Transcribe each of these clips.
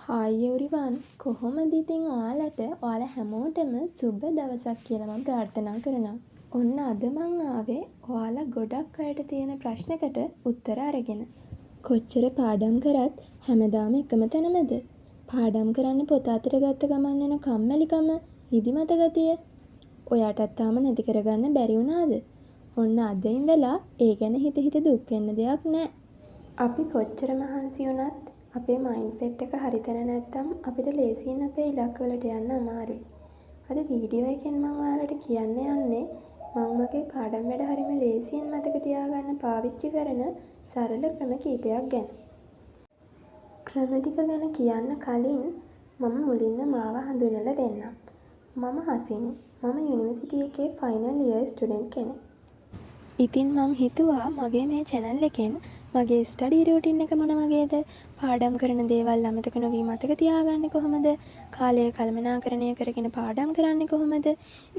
Hi එව්රිවන් කොහොමද ඉතින් ඔයාලට ඔයාලා හැමෝටම සුබ දවසක් කියලා මම ප්‍රාර්ථනා කරනවා. ඔන්න අද මං ආවේ ඔයාලා ගොඩක් අයට තියෙන ප්‍රශ්නකට උත්තර අරගෙන. කොච්චර පාඩම් කරත් හැමදාම එකම තැනමද? පාඩම් කරන්න පොත අතට ගත්ත ගමන් එන කම්මැලිකම, නිදිමත ගතිය ඔයාටත් තාම නැති කරගන්න බැරි වුණාද? ඔන්න අද ඉඳලා ඒ ගැන හිත හිත දුක් වෙන්න දෙයක් නෑ. අපි කොච්චර මහන්සි වුණත් අපේ මයින්ඩ්සෙට් එක හරි තැන නැත්තම් අපිට ලේසියෙන් අපේ ඉලක්කවලට යන්න අමාරුයි. අද වීඩියෝ එකෙන් මම ඔයාලට කියන්න යන්නේ මම මගේ පාඩම් වැඩ හරිම ලේසියෙන් මතක තියාගන්න පාවිච්චි කරන සරල ක්‍රම කීපයක් ගැන. ක්‍රම ටික ගැන කියන්න කලින් මම මුලින්ම මාව හඳුන්වලා දෙන්නම්. මම හසිනි. මම යුනිවර්සිටි එකේ ෆයිනල් ඉයර් ස්ටුඩන්ට් කෙනෙක්. ඉතින් මං හිතුවා මගේ මේ channel එකෙන් මගේ ස්ටඩි රූටින් එක මොන වගේද? පාඩම් කරන දේවල් අමතක නොවී මතක තියාගන්නේ කොහොමද? කාලය කළමනාකරණය කරගෙන පාඩම් කරන්නේ කොහොමද?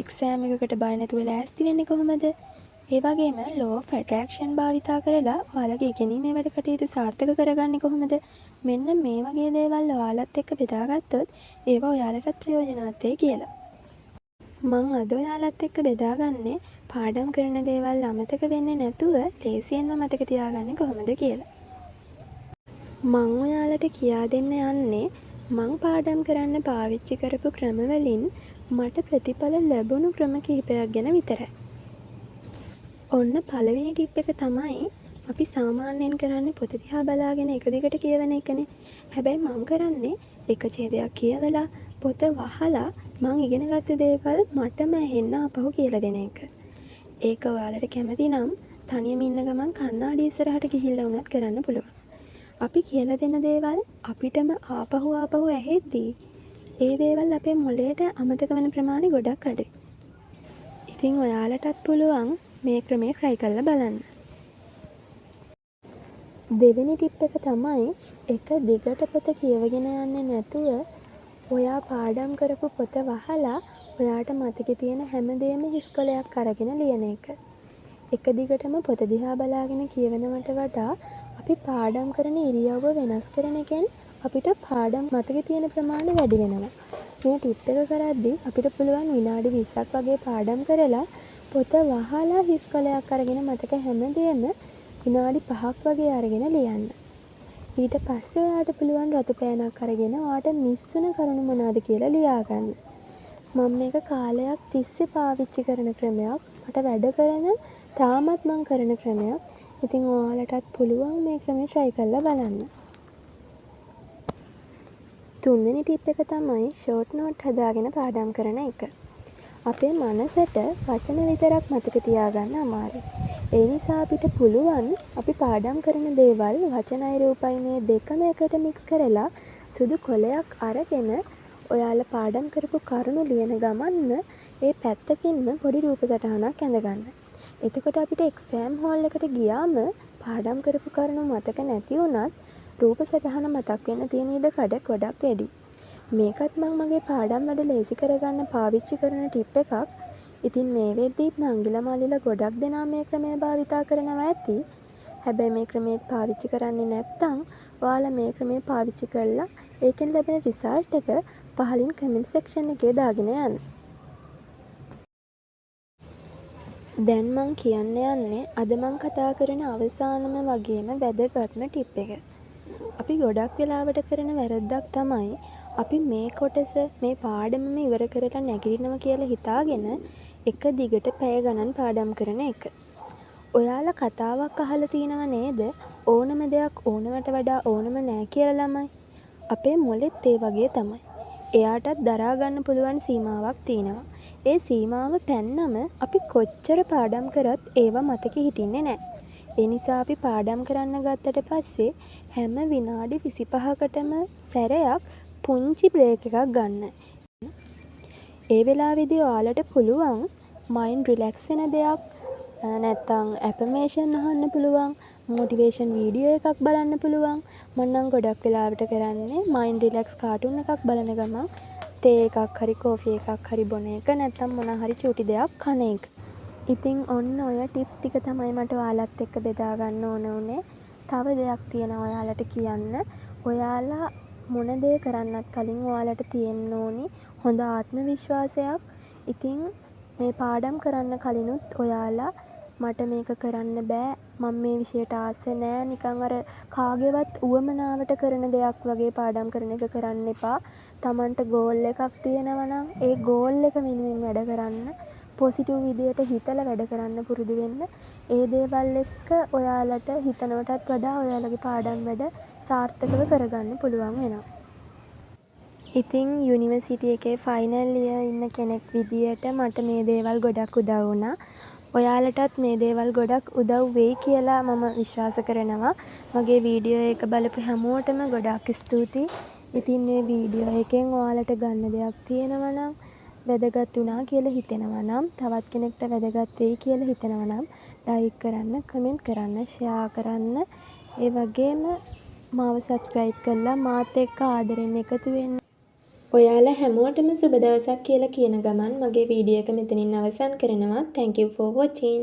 එක්සෑම් එකකට බය නැතුව ලෑස්ති වෙන්නේ කොහොමද? ඒ වගේම law of attraction භාවිතා කරලා ඔයාලගේ ඉගෙනීමේ වැඩ කටයුතු සාර්ථක කරගන්නේ කොහොමද? මෙන්න මේ වගේ දේවල් ඔයාලත් එක්ක බෙදාගත්තොත් ඒවා ඔයාලටත් ප්‍රයෝජනවත් වෙයි කියලා. මං අද ඔයාලත් එක්ක බෙදාගන්නේ පාඩම් කරන දේවල් අමතක වෙන්නේ නැතුව ලේසියෙන්ම මතක තියාගන්නේ කොහොමද කියලා. මං ඔයාලට කියා දෙන්න යන්නේ මං පාඩම් කරන්න පාවිච්චි කරපු ක්‍රමවලින් මට ප්‍රතිඵල ලැබුණු ක්‍රම කිහිපයක් ගැන විතරයි. ඔන්න පළවෙනි ටිප් එක තමයි අපි සාමාන්‍යයෙන් කරන්නේ පොත දිහා බලාගෙන එක දිගට කියවන එකනේ. හැබැයි මං කරන්නේ එක ඡේදයක් කියවලා පොත වහලා මං ඉගෙන ගත්ත දේවල් මටම ඇහෙන්න ආපහු කියලා දෙන එක. ඒක ඔයාලට කැමති නම් තනියම ඉන්න ගමන් කණ්ණාඩි ඉස්සරහට ගිහිල්ලා වුණත් කරන්න පුළුවන්. අපි කියලා දෙන දේවල් අපිටම ආපහු ඇහෙද්දී ඒ දේවල් අපේ මොළයට අමතක වෙන ප්‍රමාණය ගොඩක් අඩුයි. ඉතින් ඔයාලටත් පුළුවන් මේ ක්‍රමය try කරලා බලන්න. දෙවෙනි ටිප් එක තමයි එක දිගට පොත කියවගෙන යන්නේ නැතුව ඔයා පාඩම් කරපු පොත වහලා ඔයාට මතකේ තියෙන හැමදේම හිස්කොලයක් අරගෙන ලියන එක. එක දිගටම පොත දිහා බලාගෙන කියවනවට වඩා අපි පාඩම් කරන ඉරියව්ව වෙනස් කරන එකෙන් අපිට පාඩම් මතකේ තියෙන ප්‍රමාණය වැඩි වෙනවා. මේ ටිප් එක කරද්දී අපිට පුළුවන් විනාඩි 20ක් වගේ පාඩම් කරලා පොත වහලා හිස්කොලයක් අරගෙන මතක හැමදේම විනාඩි 5ක් වගේ අරගෙන ලියන්න. ඊට පස්සේ ඔයාට පුළුවන් රතු පෑනක් අරගෙන ඔයාට මිස් වුණ කරුණු මොනවාද කියලා ලියාගන්න. මම මේක කාලයක් තිස්සේ පාවිච්චි කරන ක්‍රමයක්. මට වැඩ කරන තාමත් මං කරන ක්‍රමයක්. ඉතින් ඔයාලටත් පුළුවන් මේ ක්‍රමය try කරලා බලන්න. තුන්වෙනි ටිප් එක තමයි short note හදාගෙන පාඩම් කරන එක. අපේ මනසට වචන විතරක් මතක තියාගන්න අමාරුයි. ඒ නිසා අපිට පුළුවන් අපි පාඩම් කරන දේවල් වචනයි රූපයි මේ දෙකම එකට මික්ස් කරලා සුදු කොලයක් අරගෙන ඔයාලා පාඩම් කරපු කරුණු ලියන ගමන්ම ඒ පැත්තකින්ම පොඩි රූප සටහනක් ඇඳගන්න. එතකොට අපිට එක්සෑම් හෝල් එකට ගියාම පාඩම් කරපු කරුණු මතක නැති වුණත් රූප සටහන මතක් වෙන්න තියෙන ඉඩ කඩ ගොඩක් වැඩි. මේකත් මම මගේ පාඩම් වැඩ ලේසි කරගන්න පාවිච්චි කරන ටිප් එකක්. ඉතින් මේ වෙද්දිත් නංගිලා මල්ලිලා ගොඩක් දෙනා මේ ක්‍රමය භාවිතා කරනවා ඇති. හැබැයි මේ ක්‍රමය පාවිච්චි කරන්නේ නැත්නම් ඔයාලා මේ ක්‍රමය පාවිච්චි කරලා ඒකෙන් ලැබෙන රිසල්ට් එක පහලින් කමෙන්ට් සෙක්ෂන් එකේ දාගෙන යන්න. දැන් මං කියන්න යන්නේ අද මං කතා කරන අවසානම වගේම වැදගත්ම ටිප් එක. අපි ගොඩක් වෙලාවට කරන වැරද්දක් තමයි අපි මේ කොටස මේ පාඩමම ඉවර කරලා නැගිටිනවා කියලා හිතාගෙන එක දිගට පැය ගණන් පාඩම් කරන එක. ඔයාලා කතාවක් අහලා තියෙනව නේද? ඕනම දෙයක් ඕනවට වඩා ඕනම නෑ කියලා ළමයි. අපේ මොළෙත් ඒ වගේ තමයි. එයාටත් දරා ගන්න පුළුවන් සීමාවක් තියෙනවා. ඒ සීමාව පැන්නම අපි කොච්චර පාඩම් කරත් ඒවා මතකෙ හිටින්නේ නෑ. ඒ නිසා අපි පාඩම් කරන්න ගත්තට පස්සේ හැම විනාඩි 25කටම සැරයක් පුංචි බ්‍රේක් එකක් ගන්න. ඒ වෙලාවේදී ඔයාලට පුළුවන් මයින්ඩ් රිලැක්ස් වෙන දෙයක් නැත්තම් ඇෆර්මේෂන් අහන්න පුළුවන්, මොටිවේෂන් වීඩියෝ එකක් බලන්න පුළුවන්. මම නම් ගොඩක් වෙලාවට කරන්නේ මයින්ඩ් රිලැක්ස් කාටුන් එකක් බලන ගමන් තේ එකක් හරි කෝෆි එකක් හරි බොන එක නැත්තම් මොන හරි චූටි දෙයක් කන එක. ඉතින් ඔන්න ඔය ටිප්ස් ටික තමයි මට ඔයාලත් එක්ක බෙදා ගන්න ඕන උනේ. තව දෙයක් තියෙනවා ඔයාලට කියන්න. ඔයාලා මොන දේ කරන්නත් කලින් ඔයාලට තියෙන්න ඕනි හොඳ ආත්ම විශ්වාසයක්. ඉතින් මේ පාඩම් කරන්න කලිනුත් ඔයාලා මට මේක කරන්න බෑ, මම මේ විෂයට ආස නෑ, නිකන් අර කාගේවත් උවමනාවට කරන දෙයක් වගේ පාඩම් කරන එක කරන්න එපා. තමන්ට ගෝල් එකක් තියෙනවා නම් ඒ ගෝල් එක වෙනුවෙන් වැඩ කරන්න. පොසිටිව් විදියට හිතලා වැඩ කරන්න පුරුදු වෙන්න. ඒ දේවල් එක්ක ඔයාලට හිතනවටත් වඩා ඔයාලගේ පාඩම් වැඩ සාර්ථකව කරගන්න පුළුවන් වෙනවා. ඉතින් යුනිවර්සිටි එකේ ෆයිනල් ඉයර් ඉන්න කෙනෙක් විදියට මට මේ දේවල් ගොඩක් උදව් වුණා. ඔයාලටත් මේ දේවල් ගොඩක් උදව් වෙයි කියලා මම විශ්වාස කරනවා. මගේ වීඩියෝ එක බලපු හැමෝටම ගොඩක් ස්තුතියි. ඉතින් මේ වීඩියෝ එකෙන් ඔයාලට ගන්න දෙයක් තියෙනවා නම්, වැදගත් වුණා කියලා හිතෙනවා නම්, තවත් කෙනෙක්ට වැදගත් වෙයි කියලා හිතෙනවා නම් ලයික් කරන්න, කමෙන්ට් කරන්න, ෂෙයා කරන්න. ඒ වගේම මාව සබ්ස්ක්‍රයිබ් කරලා මාත් එක්ක ආදරෙන් එකතු වෙන්න. ඔයාලා හැමෝටම සුබ දවසක් කියලා කියන ගමන් මගේ වීඩියෝ එක මෙතනින් අවසන් කරනවා. Thank you for watching.